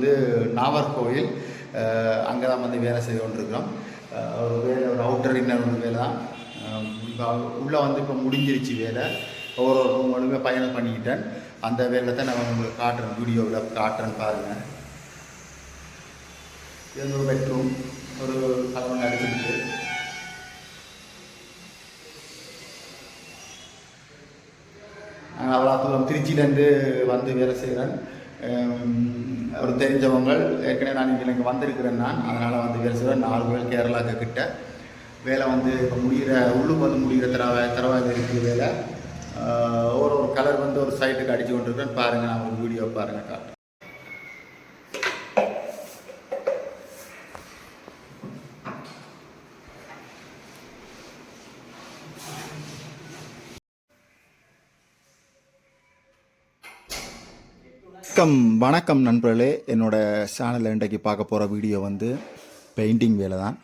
வந்து நாகர்கோவில், அங்கே தான் வந்து வேலை செய்து கொண்டிருக்கிறோம். ஒரு வேலை, ஒரு அவுட்டர் இன்னர் ஒரு வேலை தான். இப்போ உள்ளே வந்து இப்போ முடிஞ்சிருச்சு வேலை. ஒரு ரூம் பயணம் பண்ணிக்கிட்டேன். அந்த வேலை தான் நான் உங்களுக்கு காட்டுறேன், வீடியோவில் காட்டுறேன் பாருங்கள். இது ஒரு பெட்ரூம், ஒரு கலவங்க அடிச்சுட்டு அவ்வளோ தூரம் திருச்சியிலேருந்து வந்து வேலை செய்கிறேன். ஒரு தெரிஞ்சவங்க ஏற்கனவே நான் இங்கே வந்திருக்கிறேன். நான் அதனால் வந்து வேலை செய்கிறேன். 4 பேர் கேரளாவுக்கு கிட்ட வேலை வந்து இப்போ முடிகிற உள்ளுக்கு வந்து முடிகிற தரவாக இருக்குது வேலை. ஒரு கலர் வந்து ஒரு சைட்டுக்கு அடித்து கொண்டிருக்கிறேன். பாருங்கள், நான் ஒரு வீடியோ பாருங்கள் காட்டுறேன். வணக்கம் நண்பர்களே. என்னோடய சேனலில் இன்றைக்கு பார்க்க போகிற வீடியோ வந்து பெயிண்டிங் வேலை தான்.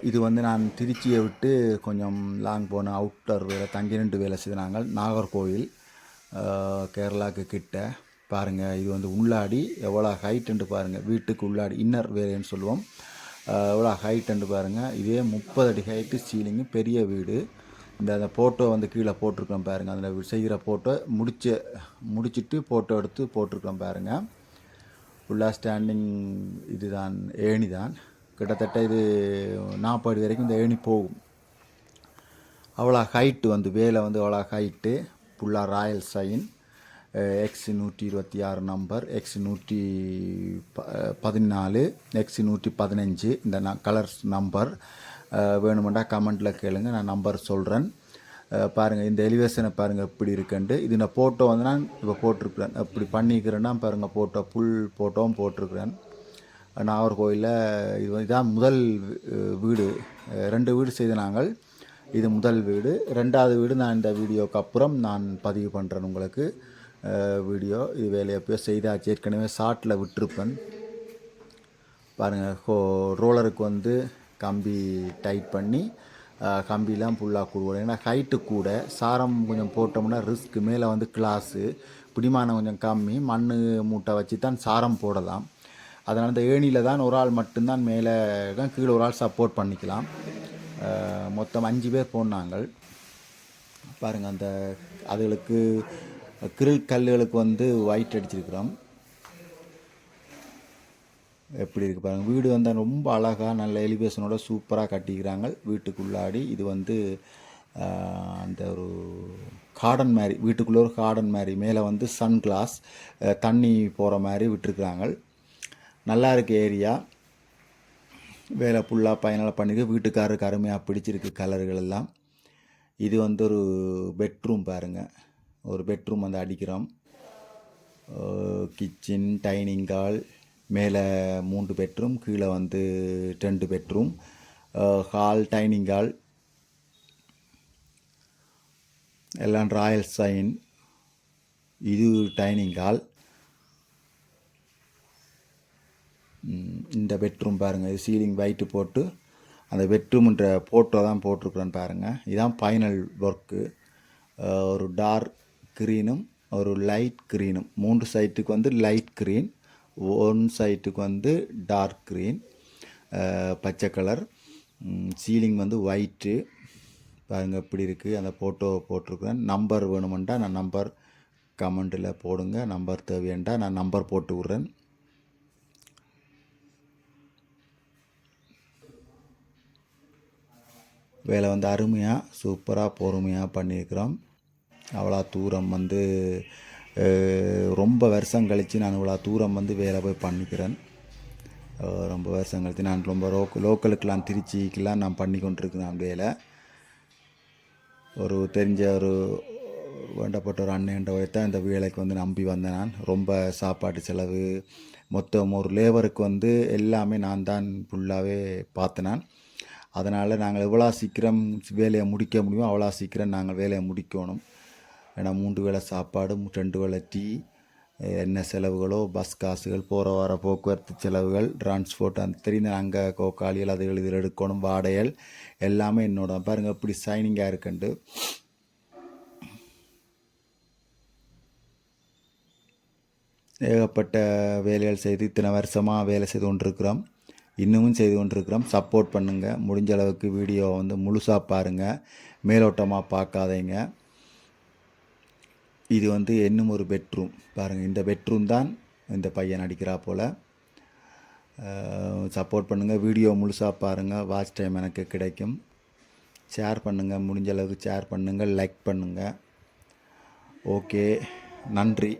இது வந்து நான் திருச்சியை விட்டு கொஞ்சம் லாங் போன அவுட்டர் வேலை, தங்கி நின்று வேலை செய்தாங்க. நாகர்கோவில், கேரளாவுக்கு கிட்ட பாருங்கள். இது வந்து உள்ளாடி எவ்வளோ ஹைட்டுன்ட்டு பாருங்கள். வீட்டுக்கு உள்ளாடி இன்னர் வேலைன்னு சொல்லுவோம். எவ்வளோ ஹைட்டுன்ட்டு பாருங்கள். இதே 30 அடி ஹைட்டு சீலிங்கு, பெரிய வீடு. அந்த ஃபோட்டோ வந்து கீழே போட்டிருக்கோம் பாருங்கள். அதில் செய்கிற ஃபோட்டோ முடிச்சுட்டு ஃபோட்டோ எடுத்து போட்டிருக்கோம் பாருங்கள். ஃபுல்லாக ஸ்டாண்டிங். இதுதான் ஏணி தான். கிட்டத்தட்ட இது 40 அடி வரைக்கும் இந்த ஏணி போகும். அவ்வளோ ஹைட்டு வந்து வேலை வந்து அவ்வளோ ஹைட்டு. ஃபுல்லாக Royal sign, X126 number, X114, X115 இந்த கலர்ஸ் நம்பர். வேணுமெண்டா கமெண்ட்டில் கேளுங்க, நான் நம்பர் சொல்கிறேன். பாருங்கள், இந்த எலிவேஷனை பாருங்கள் எப்படி இருக்குன்ட்டு. இது நான் ஃபோட்டோ வந்து நான் இப்போ போட்டிருக்கிறேன். அப்படி பண்ணிக்கிறேன்னா பாருங்கள், ஃபோட்டோ ஃபுல் ஃபோட்டோவும் போட்டிருக்கிறேன். நாகர்கோவிலில் இது இதான் முதல் வீடு. 2 வீடு செய்த நாங்கள். இது முதல் வீடு. 2வது வீடு நான் இந்த வீடியோக்கு அப்புறம் நான் பதிவு பண்ணுறேன் உங்களுக்கு வீடியோ. இது வேலையை போய் செய்தாச்சு. ஏற்கனவே ஷார்ட்டில் விட்டுருப்பேன். பாருங்கள், ரோலருக்கு வந்து கம்பி டைட் பண்ணி கம்பிலாம் ஃபுல்லாக கூடுவோம். ஏன்னா ஹைட்டு கூட, சாரம் கொஞ்சம் போட்டோம்னா ரிஸ்க்கு. மேலே வந்து கிளாஸு, பிடிமானம் கொஞ்சம் கம்மி, மண் மூட்டை வச்சு தான் சாரம் போடலாம். அதனால் இந்த ஏணியில் தான் ஒரு ஆள் மட்டும்தான் மேலே, கீழே ஒரு ஆள் சப்போர்ட் பண்ணிக்கலாம். மொத்தம் 5 பேர் போனாங்க. பாருங்கள், அந்த அதுகளுக்கு கிரில் கல்லுகளுக்கு வந்து ஒயிட் அடிச்சிருக்கிறோம். எப்படி இருக்குது பாருங்கள். வீடு வந்து ரொம்ப அழகாக நல்ல எலிவேஷனோட சூப்பராக கட்டிக்கிறாங்க வீட்டுக்குள்ளாடி. இது வந்து அந்த ஒரு கார்டன் மாதிரி, வீட்டுக்குள்ளே ஒரு கார்டன் மாதிரி. மேலே வந்து சன் கிளாஸ், தண்ணி போகிற மாதிரி விட்டுருக்குறாங்க. நல்லா இருக்குது ஏரியா. வேலை ஃபுல்லாக பயனால் பண்ணிருக்கு. வீட்டுக்காரருக்கு அருமையாக பிடிச்சிருக்கு கலர்கள் எல்லாம். இது வந்து ஒரு பெட்ரூம் பாருங்கள். ஒரு பெட்ரூம் வந்து அடிக்கிறோம். கிச்சன், டைனிங் ஹால், மேலே 3 பெட்ரூம், கீழே வந்து 2 பெட்ரூம், ஹால், டைனிங் ஹால் எல்லாம் ராயல் சைன். இது டைனிங் ஹால். இந்த பெட்ரூம் பாருங்கள். இது சீலிங் வைட்டு போட்டு அந்த பெட்ரூம்ன்ற ஃபோட்டோ தான் போட்டிருக்குறேன்னு பாருங்கள். இதுதான் ஃபைனல் ஒர்க்கு. ஒரு டார்க் க்ரீனும் ஒரு லைட் க்ரீனும், 3 சைட்டுக்கு வந்து லைட் க்ரீன், 1 சைட்டுக்கு வந்து டார்க் க்ரீன், பச்சை கலர். சீலிங் வந்து ஒயிட்டு. பாருங்கள் எப்படி இருக்குது. அந்த ஃபோட்டோ போட்டிருக்கிறேன். நம்பர் வேணுமெண்டா நான் நம்பர் கமெண்ட்டில் போடுங்க. நம்பர் தேவையண்டா நான் நம்பர் போட்டு விட்றேன். வேலை வந்து அருமையாக சூப்பராக பொறுமையாக பண்ணியிருக்கிறோம். அவ்வளோ தூரம் வந்து ரொம்ப வருஷம் கழித்து நான் இவ்வளோ தூரம் வந்து வேலை போய் பண்ணிக்கிறேன். ரொம்ப வருஷம் கழித்து நான் ரொம்ப லோக்கலுக்கெலாம், திருச்சிக்கெலாம் நான் பண்ணி கொண்டிருக்கிறேன் வேலை. ஒரு தெரிஞ்ச ஒரு வேண்டப்பட்ட ஒரு அண்ணன்ட தான் இந்த வேலைக்கு வந்து நம்பி வந்தேன் நான். ரொம்ப சாப்பாட்டு செலவு, மொத்தம் ஒரு லேபருக்கு வந்து எல்லாமே நான் தான் ஃபுல்லாகவே பார்த்தேன் நான். அதனால் நாங்கள் எவ்வளோ சீக்கிரம் வேலையை முடிக்க முடியுமோ அவ்வளோ சீக்கிரம் நாங்கள் வேலையை முடிக்கணும். ஏன்னா 3 வேளை சாப்பாடு, 2 வேளை டீ, என்ன செலவுகளோ, பஸ் காசுகள், போகிற வர போக்குவரத்து செலவுகள், டிரான்ஸ்போர்ட், அந்த தெரிந்த அங்கே கோக்காளிகள், அதுகள் இதில் எடுக்கணும், வாடகைகள் எல்லாமே என்னோட. பாருங்கள் இப்படி சைனிங்காக இருக்குண்டு. ஏகப்பட்ட வேலைகள் செய்து இத்தனை வருஷமாக வேலை செய்து கொண்டிருக்கிறோம். இன்னமும் செய்து கொண்டிருக்கிறோம். சப்போர்ட் பண்ணுங்கள். முடிஞ்ச அளவுக்கு வீடியோவை வந்து முழுசாக பாருங்கள், மேலோட்டமாக பார்க்காதீங்க. இது வந்து இன்னும் ஒரு பெட்ரூம் பாருங்கள். இந்த பெட்ரூம் தான் இந்த பையன் நடிக்கிறா போல். சப்போர்ட் பண்ணுங்கள். வீடியோ முழுசாக பாருங்கள். வாட்ச் டைம் எனக்கு கிடைக்கும். ஷேர் பண்ணுங்கள். முடிஞ்ச அளவுக்கு ஷேர் பண்ணுங்கள், லைக் பண்ணுங்கள். ஓகே, நன்றி.